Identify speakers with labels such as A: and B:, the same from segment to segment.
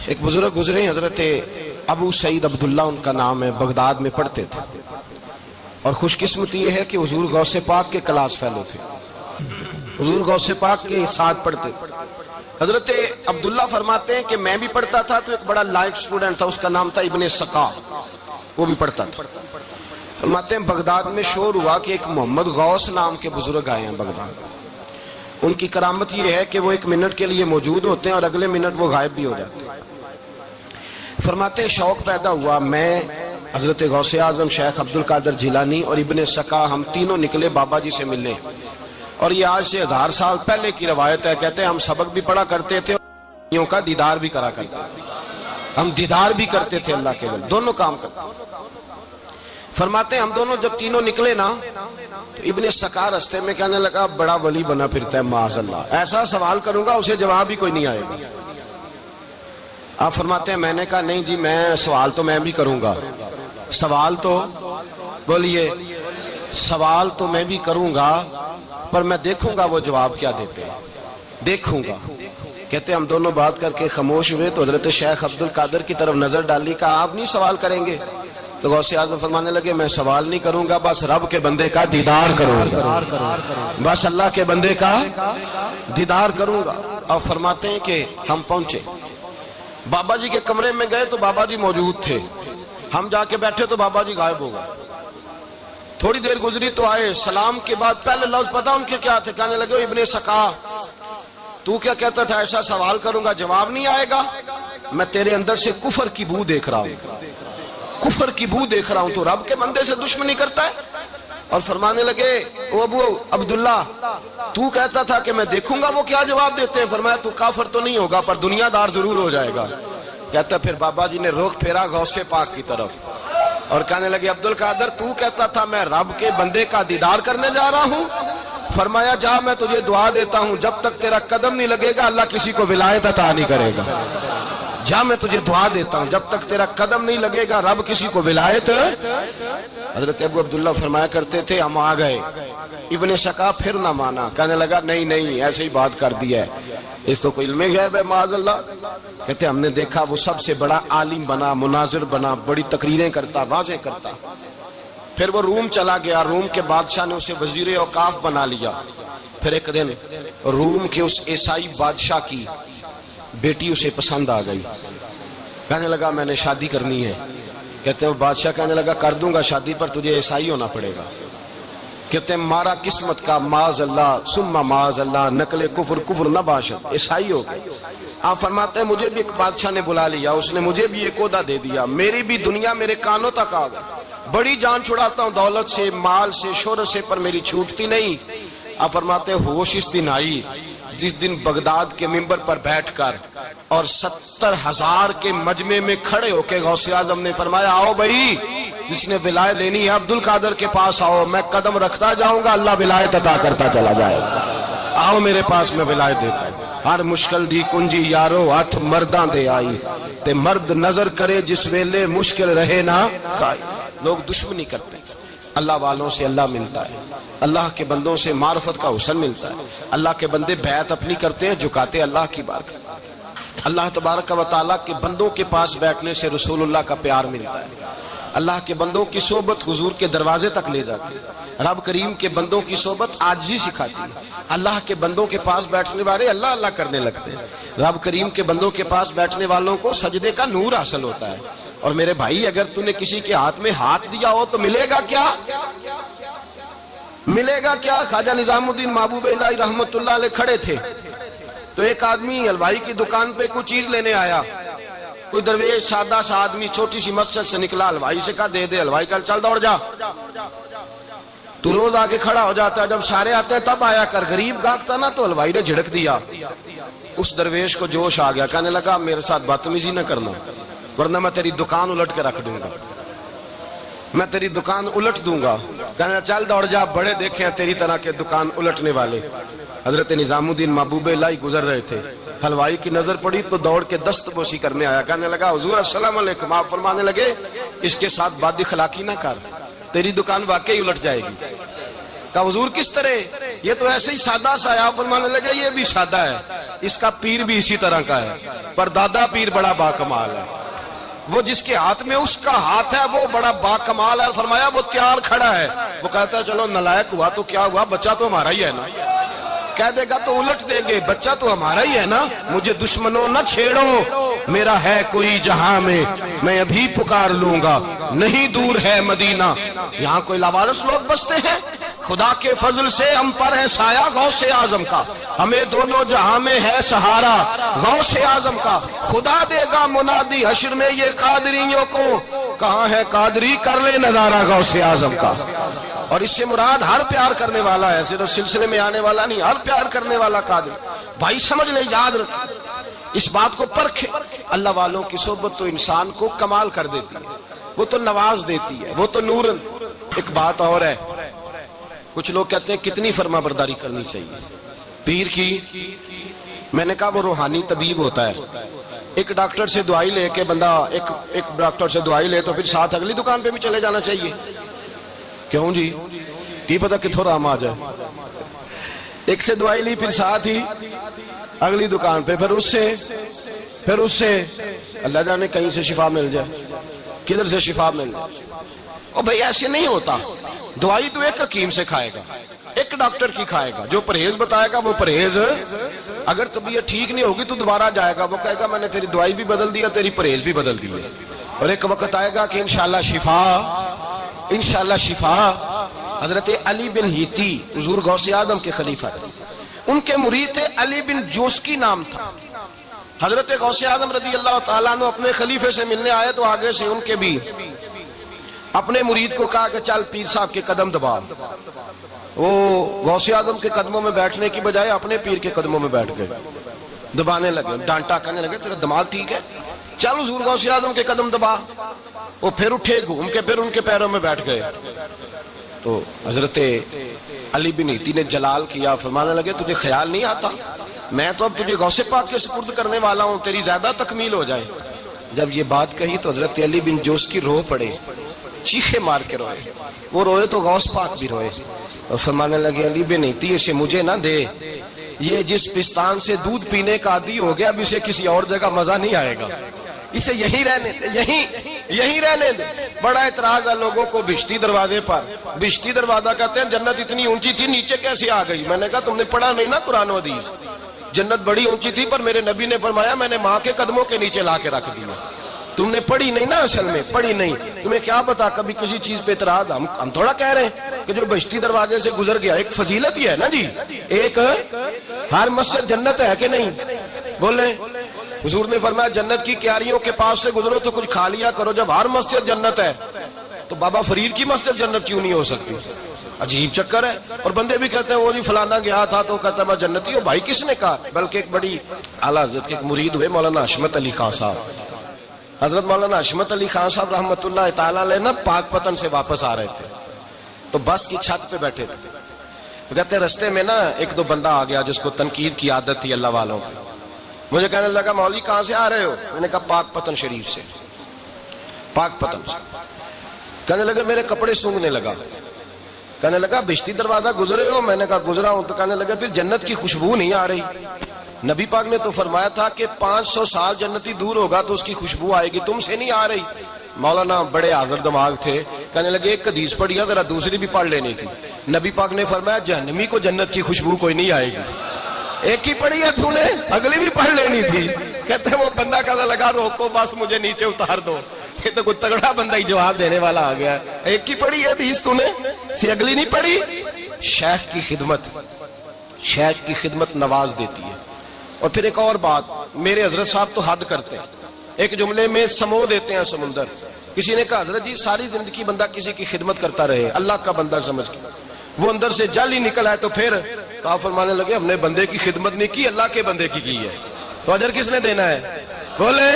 A: ایک بزرگ گزرے حضرت ابو سعید عبداللہ ان کا نام ہے، بغداد میں پڑھتے تھے، اور خوش قسمتی یہ ہے کہ حضور غوث پاک کے کلاس فیلو تھے، حضور غوث پاک کے ساتھ پڑھتے تھے۔ حضرت عبداللہ فرماتے ہیں کہ میں بھی پڑھتا تھا تو ایک بڑا لائق سٹوڈنٹ تھا، اس کا نام تھا ابن سقا، وہ بھی پڑھتا تھا۔ فرماتے ہیں بغداد میں شور ہوا کہ ایک محمد غوث نام کے بزرگ آئے ہیں بغداد۔ ان کی کرامت یہ ہے کہ وہ 1 منٹ کے لیے موجود ہوتے ہیں اور اگلے منٹ وہ غائب بھی ہو جاتے ہیں۔ فرماتے ہیں شوق پیدا ہوا، میں حضرت غوث اعظم شیخ عبدالقادر جیلانی اور ابن سقا ہم تینوں نکلے بابا جی سے ملنے، اور یہ آج سے 1000 سال پہلے کی روایت ہے۔ کہتے ہیں ہم سبق بھی پڑھا کرتے تھے اور کا دیدار بھی کرا کرتے تھے، ہم دیدار بھی کرتے تھے اللہ کے ولی، دونوں کام کرتے۔ فرماتے ہیں ہم دونوں جب تینوں نکلے نا تو ابن سقا رستے میں کہنے لگا بڑا ولی بنا پھرتا ہے معاذ اللہ، ایسا سوال کروں گا اسے جواب ہی کوئی نہیں آئے گا۔ آپ فرماتے ہیں میں نے کہا نہیں جی، میں سوال تو میں بھی کروں گا، سوال تو بولیے، سوال تو میں بھی کروں گا، پر میں دیکھوں گا وہ جواب کیا دیتے ہیں، دیکھوں گا۔ کہتے ہیں ہم دونوں بات کر کے خاموش ہوئے تو حضرت شیخ عبدالقادر کی طرف نظر ڈالی، کہا آپ نہیں سوال کریں گے؟ تو غوث اعظم فرمانے لگے میں سوال نہیں کروں گا، بس رب کے بندے کا دیدار کروں گا، بس اللہ کے بندے کا دیدار کروں گا۔ اور فرماتے ہیں کہ ہم پہنچے بابا جی کے کمرے میں، گئے تو بابا جی موجود تھے، ہم جا کے بیٹھے تو بابا جی غائب ہو گئے۔ تھوڑی دیر گزری تو آئے، سلام کے بعد پہلے لفظ پتہ ان کے کیا تھے؟ کہنے لگے ابن سقا تو کیا کہتا تھا ایسا سوال کروں گا جواب نہیں آئے گا؟ میں تیرے اندر سے کفر کی بو دیکھ رہا ہوں، کفر کی بو دیکھ رہا ہوں، تو رب کے بندے سے دشمنی کرتا ہے؟ اور فرمانے لگے او ابو عبداللہ تو کہتا تھا کہ میں دیکھوں گا وہ کیا جواب دیتے ہیں۔ فرمایا تو کافر تو نہیں ہوگا پر دنیا دار ضرور ہو جائے گا۔ کہتا پھر بابا جی نے رخ پھیرا غوث پاک کی طرف اور کہنے لگے عبدالقادر تو کہتا تھا میں رب کے بندے کا دیدار کرنے جا رہا ہوں؟ فرمایا جا میں تجھے دعا دیتا ہوں، جب تک تیرا قدم نہیں لگے گا اللہ کسی کو ولایت عطا نہیں کرے گا۔ جا میں تجھے دعا دیتا ہوں، جب تک تیرا قدم نہیں لگے گا رب کسی کو ولایت۔ حضرت ابو عبداللہ فرمایا کرتے تھے ہم آ گئے، ابن سقا پھر نہ مانا، کہنے لگا نہیں نہیں ایسے ہی بات کر دی ہے، اس تو کوئی علم غیب ہے معاذ اللہ۔ کہتے ہم نے دیکھا وہ سب سے بڑا عالم بنا، مناظر بنا، بڑی تقریریں کرتا، واضح کرتا۔ پھر وہ روم چلا گیا، روم کے بادشاہ نے اسے وزیر اوقاف بنا لیا۔ پھر ایک دن روم کے اس عیسائی بادشاہ کی بیٹی اسے پسند آ گئی، کہنے لگا میں نے شادی کرنی ہے۔ کہتے ہیں بادشاہ کہنے لگا کر دوں گا شادی پر تجھے عیسائی ہونا پڑے گا۔ کہتے ہیں مارا قسمت کا معاذ اللہ ثم معاذ اللہ، نقل کفر کفر نہ باشد، عیسائی ہو گئے۔ آپ فرماتے ہیں مجھے بھی ایک بادشاہ نے بلا لیا، اس نے مجھے بھی ایک عہدہ دے دیا، میری بھی دنیا میرے کانوں تک آ گئی، بڑی جان چھڑاتا ہوں دولت سے، مال سے، شہرت سے، پر میری چھوٹتی نہیں۔ آپ فرماتے ہیں ہوش اس دن آئی جس دن بغداد کے منبر پر بیٹھ کر اور 70,000 کے مجمع میں کھڑے ہو کے غوث اعظم نے فرمایا آؤ بھائی جس نے ولایت لینی ہے عبدالقادر کے پاس آؤ، میں قدم رکھتا جاؤں گا اللہ ولایت عطا کرتا چلا جائے گا، آؤ میرے پاس میں ولایت دیتا ہوں۔ ہر مشکل دی کنجی یارو ہاتھ مرداں دے آئی، تے مرد نظر کرے جس ویلے مشکل رہے نہ کائی۔ لوگ دشمنی کرتے ہیں، اللہ والوں سے اللہ ملتا ہے، اللہ کے بندوں سے معرفت کا حسن ملتا ہے، اللہ کے بندے بیعت اپنی کرتے ہیں، جھکاتے اللہ کی بارگاہ۔ اللہ تبارک و تعالیٰ کے بندوں کے پاس بیٹھنے سے رسول اللہ کا پیار ملتا ہے، اللہ کے بندوں کی صحبت حضور کے دروازے تک لے جاتی ہے، رب کریم کے بندوں کی صحبت عاجزی سکھاتی ہے، اللہ کے بندوں کے پاس بیٹھنے والے اللہ اللہ کرنے لگتے ہیں، رب کریم کے بندوں کے پاس بیٹھنے والوں کو سجدے کا نور حاصل ہوتا ہے۔ اور میرے بھائی اگر تو نے کسی کے ہاتھ میں ہاتھ دیا ہو تو ملے گا کیا؟ ملے گا کیا؟ خواجہ نظام الدین محبوب الہی رحمت اللہ علیہ کھڑے تھے تو ایک آدمی حلوائی کی دکان پہ کوئی چیز لینے آیا، کوئی درویش سادہ سا آدمی چھوٹی سی مسجد سے نکلا، حلوائی سے کہا دے دے، حلوائی کہا چل دوڑ جا، تو روز آگے کھڑا ہو جاتا ہے، جب سارے آتے ہیں تب آیا کر، غریب گاہک نا تو حلوائی نے جھڑک دیا۔ اس درویش کو جوش آ گیا، کہنے لگا میرے ساتھ بدتمیزی نہ کرنا ورنہ میں تیری دکان الٹ کے رکھ دوں گا، میں تیری دکان الٹ دوں گا۔ کہنا چل دوڑ جا، بڑے دیکھے ہیں تیری طرح کے دکان الٹنے والے۔ حضرت نظام الدین محبوب الہی گزر رہے تھے، حلوائی کی نظر پڑی تو دوڑ کے دست بوسی کرنے آیا، کہنے لگا حضور السلام علیکم۔ آپ فرمانے لگے اس کے ساتھ بد اخلاقی نہ کر، تیری دکان واقعی الٹ جائے گی۔ کہا حضور کس طرح؟ یہ تو ایسے ہی سادہ سا ہے۔ آپ فرمانے لگے یہ بھی سادہ ہے، اس کا پیر بھی اسی طرح کا ہے، پر دادا پیر بڑا باکمال ہے۔ وہ جس کے ہاتھ میں اس کا ہاتھ ہے وہ بڑا باکمال ہے۔ فرمایا وہ تیار کھڑا ہے، وہ کہتا ہے چلو نالائق ہوا تو کیا ہوا، بچہ تو ہمارا ہی ہے نا۔ کہہ دے گا تو الٹ دیں گے، بچہ تو ہمارا ہی ہے نا، مجھے دشمنوں نہ چھیڑو، میرا ہے کوئی جہاں میں ابھی پکار لوں گا، نہیں دور ہے مدینہ۔ یہاں کوئی لاوارث لوگ بستے ہیں، خدا کے فضل سے ہم پر ہے سایہ غوث اعظم کا، ہمیں دونوں جہاں میں ہے سہارا غوث اعظم کا۔ خدا دے گا منادی حشر میں یہ قادریوں کو، کہاں ہے قادری کر لے نظارہ غوث اعظم کا۔ اور اس سے مراد ہر پیار کرنے والا ہے، صرف سلسلے میں آنے والا نہیں، ہر پیار کرنے والا قادر۔ بھائی سمجھ لیں، یاد رکھیں، اس بات کو پرکھیں، اللہ والوں کی صحبت تو انسان کو کمال کر دیتی ہے، وہ تو نواز دیتی ہے، وہ تو نور۔ ایک بات اور ہے، کچھ لوگ کہتے ہیں کتنی فرما برداری کرنی چاہیے پیر کی۔ میں نے کہا وہ روحانی طبیب ہوتا ہے، ایک ڈاکٹر سے دوائی لے کے بندہ ایک ڈاکٹر سے دوائی لے تو پھر ساتھ اگلی دکان پہ بھی چلے جانا چاہیے، کیوں جی؟ کی پتہ کتھوں رام آ جائے۔ ایک سے دوائی لی پھر ساتھ ہی اگلی دکان پہ، پھر اس سے اللہ جانے کہیں سے شفا مل جائے، کدھر سے شفا مل جائے۔ اور بھئی ایسے نہیں ہوتا، دوائی تو ایک حکیم سے کھائے گا، ایک ڈاکٹر کی کھائے گا، جو پرہیز بتائے گا وہ پرہیز۔ اگر طبیعت ٹھیک نہیں ہوگی تو دوبارہ جائے گا، وہ کہے گا میں نے تیری دوائی بھی بدل دیا، تیری پرہیز بھی بدل دی ہے، اور ایک وقت آئے گا کہ انشاءاللہ شفا۔ حضرت علی بن ہیتی حضور غوث اعظم کے خلیفہ تھے، ان کے مرید تھے علی بن جوسکی نام تھا۔ حضرت غوث اعظم رضی اللہ تعالیٰ عنہ اپنے خلیفے سے ملنے آئے تو آگے سے ان کے بھی اپنے مرید کو کہا کہ چل پیر صاحب کے قدم دبا۔ وہ غوث اعظم کے قدموں میں بیٹھنے کی بجائے اپنے پیر کے قدموں میں بیٹھ گئے، دبانے لگے، ڈانٹا کرنے لگے تیرا دماغ ٹھیک ہے، چل حضور غوث اعظم کے قدم دبا۔ وہ پھر اٹھے، گھوم کے پھر ان کے پیروں میں بیٹھ گئے۔ تو حضرت علی بن ہیتی نے جلال کیا، فرمانے لگے تجھے خیال نہیں آتا میں تو اب تجھے غوث پاک کے سپرد کرنے والا ہوں، تیری زیادہ تکمیل ہو جائے۔ جب یہ بات کہی تو حضرت علی بن جوسکی رو پڑے، چیخے مار کے روئے، وہ روئے تو غوث پاک بھی روئے، اور فرمانے لگے علی بن ہیتی اسے مجھے نہ دے، یہ جس پستان سے دودھ پینے کا عادی ہو گیا اب اسے کسی اور جگہ مزہ نہیں آئے گا، اسے یہی رہنے دے، یہی رہنے دے۔ بڑا اعتراض ہے لوگوں کو بہشتی دروازے پر، بہشتی دروازہ کہتے ہیں جنت اتنی اونچی تھی نیچے کیسے آ گئی؟ میں نے کہا تم نے پڑھا نہیں نا قرآن و حدیث، جنت بڑی اونچی تھی پر میرے نبی نے فرمایا میں نے ماں کے قدموں کے نیچے لا کے رکھ دیا۔ تم نے پڑھی نہیں نا، اصل میں پڑھی نہیں، تمہیں کیا پتا کبھی کسی چیز پہ اعتراض۔ ہم تھوڑا کہہ رہے ہیں کہ جو بہشتی دروازے سے گزر گیا، ایک فضیلت ہی ہے نا جی، ایک ہر مسجد جنت ہے کہ نہیں؟ بولے حضور نے فرمایا جنت کی کیاریوں کے پاس سے گزرو تو کچھ کھا لیا کرو، جب ہر مسجد جنت ہے تو بابا فرید کی مسجد جنت کیوں نہیں ہو سکتی؟ عجیب چکر ہے۔ اور بندے بھی کہتے ہیں وہ جی فلانا گیا تھا تو کہتا میں جنتی ہوں، بھائی کس نے کہا؟ بلکہ ایک بڑی اعلیٰ حضرت کے ایک مرید ہوئے مولانا حشمت علی خان صاحب، حضرت مولانا حشمت علی خان صاحب رحمۃ اللہ تعالیٰ علیہ نا پاک پتن سے واپس آ رہے تھے تو بس کی چھت پہ بیٹھے تھے، کہتے رستے میں نا ایک دو بندہ آ گیا جس کو تنقید کی عادت تھی اللہ والوں کی، مجھے کہنے لگا مولوی کہاں سے آ رہے ہو؟ میں نے کہا پاک پتن شریف سے، پاک پتن سے۔ کہنے لگا میرے کپڑے سونگنے لگا، کہنے لگا بہشتی دروازہ گزرے ہو؟ میں نے کہا گزرا ہوں۔ تو کہنے لگا پھر جنت کی خوشبو نہیں آ رہی؟ نبی پاک نے تو فرمایا تھا کہ 500 سال جنتی دور ہوگا تو اس کی خوشبو آئے گی، تم سے نہیں آ رہی۔ مولانا بڑے حاضر دماغ تھے، کہنے لگے ایک حدیث پڑھی ہے ذرا دوسری بھی پڑھ لینی تھی۔ نبی پاک نے فرمایا جہنمی کو جنت کی خوشبو کوئی نہیں آئے گی، ایک ہی پڑھی ہے تو نے، اگلی بھی پڑھ لینی تھی۔ کہتے ہیں وہ بندہ کہنے لگا روکو بس مجھے نیچے اتار دو، یہ تو کوئی تگڑا بندہ ہی جواب دینے والا آ گیا، ایک ہی پڑھی ہے حدیث تو نے، سی اگلی نہیں پڑھی۔ شیخ کی خدمت نواز دیتی ہے۔ اور پھر ایک اور بات، میرے حضرت صاحب تو حد کرتے ہیں، ایک جملے میں سمو دیتے ہیں سمندر۔ کسی نے کہا حضرت جی ساری زندگی بندہ کسی کی خدمت کرتا رہے اللہ کا بندہ سمجھ کے، وہ اندر سے جل ہی نکل آئے تو پھر تو آپ فرمانے لگے ہم نے بندے کی خدمت نہیں کی، اللہ کے بندے کی ہے، تو اجر کس نے دینا ہے؟ بولے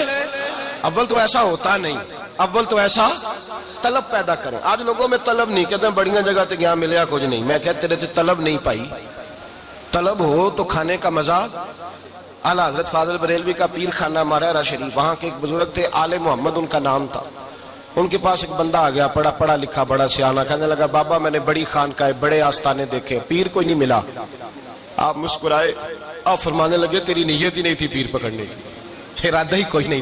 A: اول تو ایسا ہوتا نہیں، اول تو ایسا طلب پیدا کریں۔ آج لوگوں میں طلب نہیں، کہتے ہیں بڑیاں جگہ تے گیا ملیا کچھ نہیں، میں کہتے رہتے طلب نہیں پائی، طلب ہو تو کھانے کا مزہ۔ اعلیٰ حضرت فاضل بریلوی کا پیر خانہ مارہرہ شریف، وہاں کے ایک بزرگ تھے آل محمد ان کا نام تھا، ان کے پاس ایک بندہ آ گیا پڑھا لکھا بڑا سیانہ، کہنے لگا بابا میں نے بڑی خانقاہیں بڑے آستانے دیکھے، پیر کوئی نہیں ملا۔ آپ مسکرائے، آپ فرمانے لگے تیری نیت ہی نہیں تھی پیر پکڑنے کی، ارادہ ہی کوئی نہیں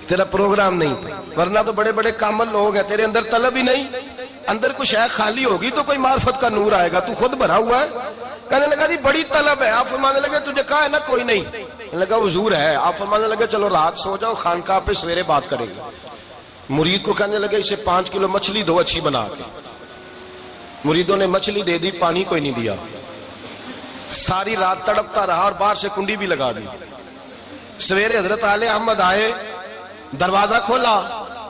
A: تیرا پروگرام نہیں تھا، ورنہ تو بڑے بڑے کامل لوگ ہیں، تیرے اندر طلب ہی نہیں، اندر کچھ ہے خالی ہوگی تو کوئی معرفت کا نور آئے گا، تو خود بھرا ہوا ہے۔ کہنے لگا جی بڑی طلب ہے، آپ فرمانے لگے تجھے کہا ہے نا کوئی نہیں، کہنے لگا حضور ہے، آپ فرمانے لگے چلو رات سو جاؤ، خانقاہ پہ سویرے بات کریں گے۔ مرید کو کہنے لگے اسے 5 کلو مچھلی دو اچھی بنا کے، مریدوں نے مچھلی دے دی، پانی کوئی نہیں دیا، ساری رات تڑپتا رہا اور باہر سے کنڈی بھی لگا دی۔ سویرے حضرت آل احمد آئے، دروازہ کھولا،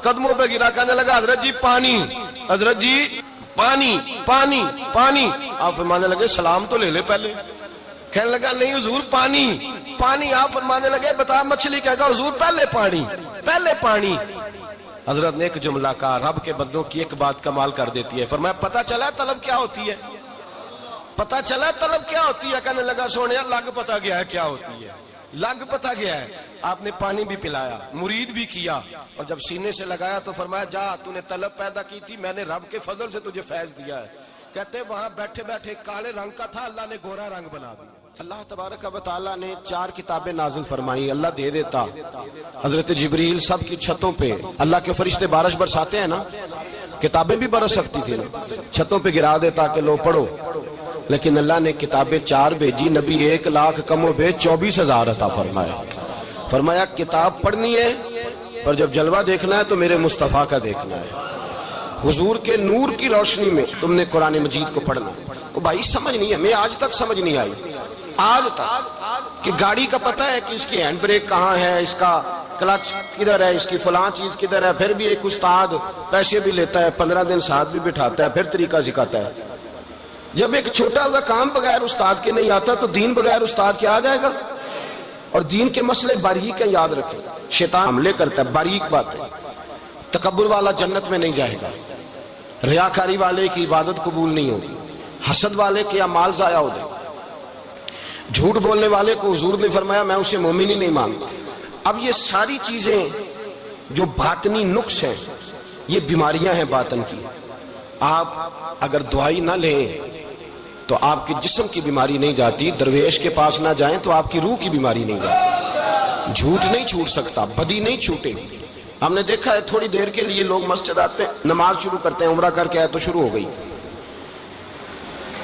A: قدموں پہ گرا، کہنے لگا حضرت جی پانی، حضرت جی پانی پانی پانی۔ آپ فرمانے لگے سلام تو لے لے پہلے، کہنے لگا نہیں حضور پانی پانی۔ آپ فرمانے لگے بتا مچھلی کہے گا حضور پہلے پانی پہلے پانی۔ حضرت نے ایک جملہ کہا، رب کے بندوں کی ایک بات کمال کر دیتی ہے، فرمایا پتہ چلا طلب کیا ہوتی ہے، پتہ چلا طلب کیا ہوتی ہے؟ کہنے لگا سونے لگ پتہ گیا ہے کیا ہوتی ہے، لگ پتہ گیا ہے۔ آپ نے پانی بھی پلایا، مرید بھی کیا، اور جب سینے سے لگایا تو فرمایا جا تو نے طلب پیدا کی تھی، میں نے رب کے فضل سے تجھے فیض دیا ہے۔ کہتے وہاں بیٹھے بیٹھے کالے رنگ کا تھا، اللہ نے گورا رنگ بنا دیا۔ اللہ تبارک و تعالیٰ نے 4 کتابیں نازل فرمائی، اللہ دے دیتا، حضرت جبریل سب کی چھتوں پہ، اللہ کے فرشتے بارش برساتے ہیں نا، کتابیں بھی برس سکتی تھی نا، چھتوں پہ گرا دیتا کہ لو پڑھو، لیکن اللہ نے کتابیں 4 بھیجی، نبی 1 لاکھ کم و بیش 24,000 عطا فرمایا۔ فرمایا کتاب پڑھنی ہے پر جب جلوہ دیکھنا ہے تو میرے مصطفیٰ کا دیکھنا ہے، حضور کے نور کی روشنی میں تم نے قرآن مجید کو پڑھنا۔ وہ بھائی سمجھ نہیں ہے، ہمیں آج تک سمجھ نہیں آئی، آج تک، کہ گاڑی کا پتہ ہے کہ اس کی ہینڈ بریک کہاں ہے، اس کا کلچ کدھر ہے، اس کی فلاں چیز کدھر ہے، پھر بھی ایک استاد پیسے بھی لیتا ہے، 15 دن ساتھ بھی بٹھاتا ہے، پھر طریقہ سکھاتا ہے۔ جب ایک چھوٹا سا کام بغیر استاد کے نہیں آتا تو دین بغیر استاد کے آ جائے گا؟ اور دین کے مسئلے باریک ہیں، یاد رکھیں، شیطان حملے کرتا ہے، باریک بات ہے۔ تکبر والا جنت میں نہیں جائے گا، ریاکاری والے کی عبادت قبول نہیں ہوگی، حسد والے کے اعمال ضائع ہو جائے، جھوٹ بولنے والے کو حضور نے فرمایا میں اسے مومن ہی نہیں مانتا۔ اب یہ ساری چیزیں جو باطنی نقص ہیں، یہ بیماریاں ہیں باطن کی، آپ اگر دوائی نہ لیں تو آپ کے جسم کی بیماری نہیں جاتی، درویش کے پاس نہ جائیں تو آپ کی روح کی بیماری نہیں جاتی۔ جھوٹ نہیں چھوٹ سکتا، بدی نہیں چھوٹے گی۔ ہم نے دیکھا ہے تھوڑی دیر کے لیے لوگ مسجد آتے ہیں، نماز شروع کرتے ہیں، عمرہ کر کے آئے تو شروع ہو گئی،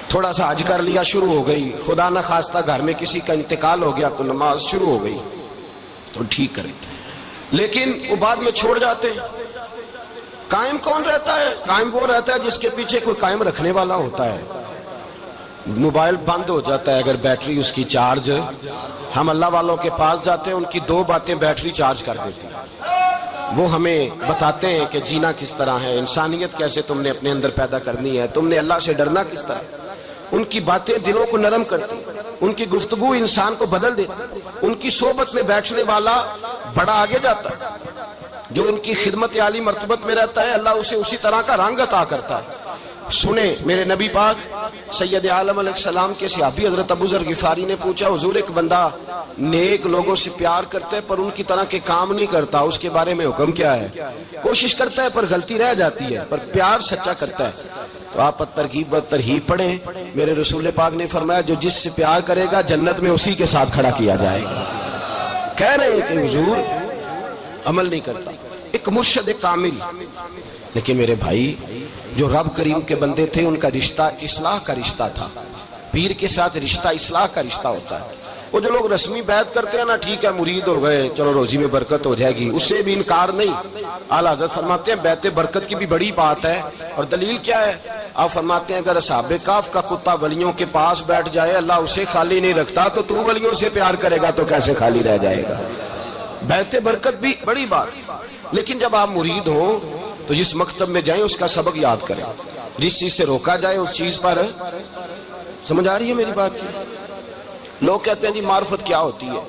A: تھوڑا سا حج کر لیا شروع ہو گئی، خدا نہ خواستہ گھر میں کسی کا انتقال ہو گیا تو نماز شروع ہو گئی، تو ٹھیک کریں، لیکن وہ بعد میں چھوڑ جاتے ہیں۔ قائم کون رہتا ہے؟ قائم وہ رہتا ہے جس کے پیچھے کوئی قائم رکھنے والا ہوتا ہے۔ موبائل بند ہو جاتا ہے اگر بیٹری اس کی چارج، ہم اللہ والوں کے پاس جاتے ہیں، ان کی 2 باتیں بیٹری چارج کر دیتی ہیں، وہ ہمیں بتاتے ہیں کہ جینا کس طرح ہے، انسانیت کیسے تم نے اپنے اندر پیدا کرنی ہے، تم نے اللہ سے ڈرنا کس طرح۔ ان کی باتیں دلوں کو نرم کرتی، ان کی گفتگو انسان کو بدل دیتی، ان کی صحبت میں بیٹھنے والا بڑا آگے جاتا ہے، جو ان کی خدمت عالی مرتبت میں رہتا ہے اللہ اسے اسی طرح کا رنگ عطا کرتا ہے۔ سنیں میرے نبی پاک سید عالم علیہ السلام کے صحابی حضرت ابو ذر غفاری نے پوچھا حضور ایک بندہ نیک لوگوں سے پیار کرتا ہے پر ان کی طرح کے کام نہیں کرتا، اس کے بارے میں حکم کیا ہے؟ کوشش کرتا ہے پر غلطی رہ جاتی ہے، پر پیار سچا کرتا ہے۔ تو آپ ترغیب و ترہیب پڑھیں، میرے رسول پاک نے فرمایا جو جس سے پیار کرے گا جنت میں اسی کے ساتھ کھڑا کیا جائے گا۔ کہہ رہے ہیں کہ حضور عمل نہیں کرتا، ایک مرشد کامل، لیکن میرے بھائی جو رب کریم کے بندے تھے ان کا رشتہ اصلاح کا رشتہ تھا، پیر کے ساتھ رشتہ اصلاح کا رشتہ ہوتا ہے۔ وہ جو لوگ رسمی بیعت کرتے ہیں نا، ٹھیک ہے مرید ہو گئے چلو روزی میں برکت ہو جائے گی، اس سے بھی انکار نہیں۔ اعلیٰ حضرت فرماتے ہیں بیعت برکت کی بھی بڑی بات ہے، اور دلیل کیا ہے؟ آپ فرماتے ہیں اگر اصحاب کہف کا کتا ولیوں کے پاس بیٹھ جائے اللہ اسے خالی نہیں رکھتا، تو ولیوں سے پیار کرے گا تو کیسے خالی رہ جائے گا؟ بیعت برکت بھی بڑی بات، لیکن جب آپ مرید ہوں تو جس مکتب میں جائیں اس کا سبق یاد کریں، جس چیز سے روکا جائے اس چیز پر، سمجھ آ رہی ہے میری بات کی؟ لوگ کہتے ہیں جی معرفت کیا ہوتی ہے،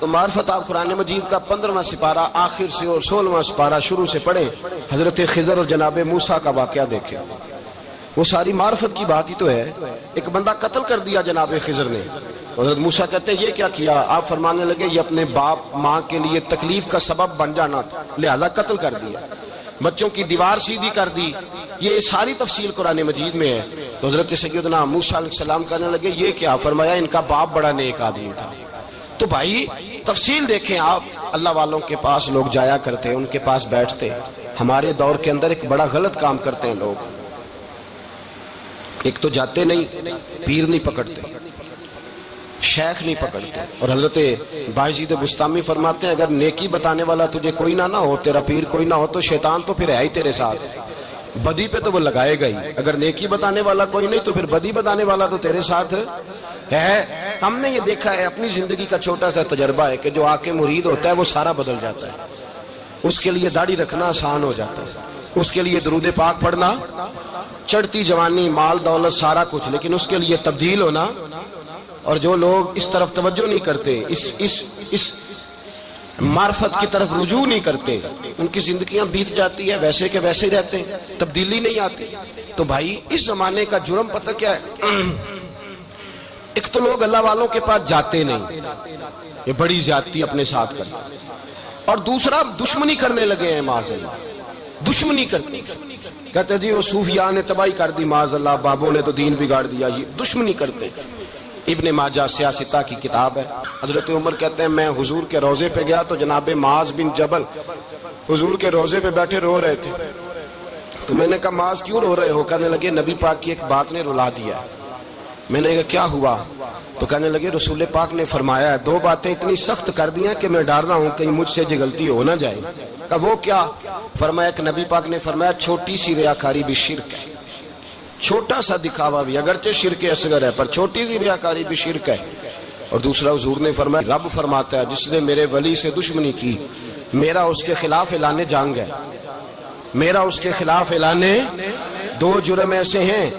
A: تو معرفت آپ قرآن مجید کا 15واں سپارہ آخر سے اور 16واں سپارہ شروع سے پڑھیں، حضرت خضر اور جناب موسیٰ کا واقعہ دیکھیں، وہ ساری معرفت کی بات ہی تو ہے۔ ایک بندہ قتل کر دیا جناب خضر نے، حضرت موسیٰ کہتے ہیں یہ کیا کیا؟ آپ فرمانے لگے یہ اپنے باپ ماں کے لیے تکلیف کا سبب بن جانا لہذا قتل کر دیا، بچوں کی دیوار سیدھی کر دی، یہ ساری تفصیل قرآن مجید میں ہے۔ تو حضرت سیدنا موسیٰ علیہ السلام کہنے لگے یہ کیا؟ فرمایا ان کا باپ بڑا نیک آدمی تھا۔ تو بھائی تفصیل دیکھیں آپ، اللہ والوں کے پاس لوگ جایا کرتے، ان کے پاس بیٹھتے۔ ہمارے دور کے اندر ایک بڑا غلط کام کرتے ہیں لوگ، ایک تو جاتے نہیں، پیر نہیں پکڑتے، شیخ نہیں پکڑتے، اور حضرت باجید بستامی فرماتے ہیں اگر نیکی بتانے والا تجھے کوئی نہ ہو، تیرا پیر کوئی نہ ہو، تو شیطان تو پھر ہے ہی تیرے ساتھ، بدی پہ تو وہ لگائے گا ہی۔ اگر نیکی بتانے والا کوئی نہیں تو پھر بدی بتانے والا تو تیرے ساتھ ہے۔ ہم نے یہ دیکھا ہے، اپنی زندگی کا چھوٹا سا تجربہ ہے کہ جو آ کے مرید ہوتا ہے وہ سارا بدل جاتا ہے، اس کے لیے داڑھی رکھنا آسان ہو جاتا ہے، اس کے لیے درود پاک پڑھنا، چڑھتی جوانی، مال دولت، سارا کچھ، لیکن اس کے لیے تبدیل ہونا۔ اور جو لوگ اس طرف توجہ نہیں کرتے، اس معرفت کی طرف رجوع نہیں کرتے، ان کی زندگیاں بیت جاتی ہے ویسے کہ ویسے ہی رہتے ہیں، تبدیلی نہیں آتی۔ تو بھائی اس زمانے کا جرم پتہ کیا ہے؟ ایک تو لوگ اللہ والوں کے پاس جاتے نہیں، یہ بڑی زیادتی اپنے ساتھ کرتے، اور دوسرا دشمنی کرنے لگے ہیں، معاذ اللہ دشمنی کرتے، کہتے جی وہ صوفیاء نے تباہی کر دی، معاذ اللہ بابوں نے تو دین بگاڑ دیا، یہ دشمنی کرتے۔ ابن ماجہ سیاستہ کی کتاب ہے، حضرت عمر کہتے ہیں میں حضور کے روضے پہ گیا تو جناب معاذ بن جبل حضور کے روضے پہ بیٹھے رو رہے تھے، تو میں نے کہا معاذ کیوں رو رہے ہو؟ کہنے لگے نبی پاک کی ایک بات نے رلا دیا۔ میں نے کہا کیا ہوا؟ تو کہنے لگے رسول پاک نے فرمایا ہے، دو باتیں اتنی سخت کر دی ہیں کہ میں ڈر رہا ہوں کہیں مجھ سے یہ غلطی ہو نہ جائے۔ کہا وہ کیا؟ فرمایا کہ نبی پاک نے فرمایا چھوٹی سی ریاکاری بھی شرک ہے، چھوٹا سا دکھاوا بھی، اگرچہ شرک اصغر ہے پر چھوٹی سی ریاکاری بھی شرک ہے۔ اور دوسرا حضور نے فرمایا رب فرماتا ہے جس نے میرے ولی سے دشمنی کی میرا اس کے خلاف اعلان جنگ ہے، میرا اس کے خلاف اعلان۔ دو جرم ایسے ہیں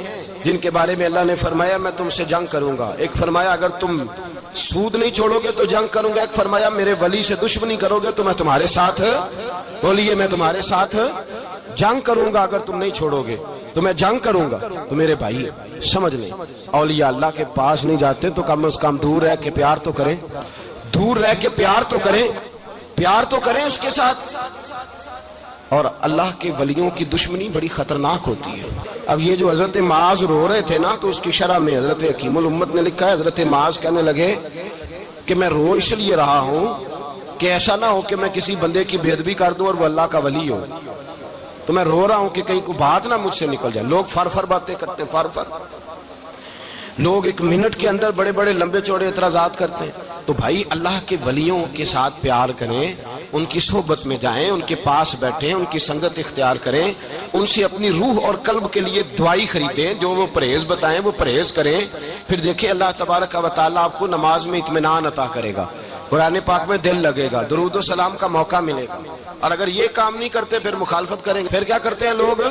A: جن کے بارے میں اللہ نے فرمایا میں تم سے جنگ کروں گا، ایک فرمایا اگر تم سود نہیں چھوڑو گے تو جنگ کروں گا، ایک فرمایا میرے ولی سے دشمنی کرو گے تو میں تمہارے ساتھ، بولیے میں تمہارے ساتھ جنگ کروں گا، اگر تم نہیں چھوڑو گے تو میں جنگ کروں گا۔ تو میرے بھائی سمجھ لیں، اولیاء اللہ کے پاس نہیں جاتے تو کم از کم دور رہ کے پیار تو کریں، دور رہ کے پیار تو کریں، پیار تو کریں اس کے ساتھ۔ اور اللہ کے ولیوں کی دشمنی بڑی خطرناک ہوتی ہے۔ اب یہ جو حضرت معاذ رو رہے تھے نا، تو اس کی شرح میں حضرت حکیم الامت نے لکھا ہے، حضرت معاذ کہنے لگے کہ میں رو اس لیے رہا ہوں کہ ایسا نہ ہو کہ میں کسی بندے کی بے ادبی کر دوں اور وہ اللہ کا ولی ہو، تو میں رو رہا ہوں کہ کہیں کوئی بات نہ مجھ سے نکل جائے۔ لوگ فر باتیں کرتے ہیں، فر لوگ ایک منٹ کے اندر بڑے بڑے لمبے چوڑے اعتراضات کرتے ہیں۔ تو بھائی اللہ کے ولیوں کے ساتھ پیار کریں، ان کی صحبت میں جائیں، ان کے پاس بیٹھیں، ان کی سنگت اختیار کریں، ان سے اپنی روح اور قلب کے لیے دوائی خریدیں، جو وہ پرہیز بتائیں وہ پرہیز کریں، پھر دیکھیں اللہ تبارک و تعالیٰ آپ کو نماز میں اطمینان عطا کرے گا، قرآن پاک میں دل لگے گا، درود و سلام کا موقع ملے گا۔ اور اگر یہ کام نہیں کرتے پھر مخالفت کریں گے۔ پھر کیا کرتے ہیں لوگ؟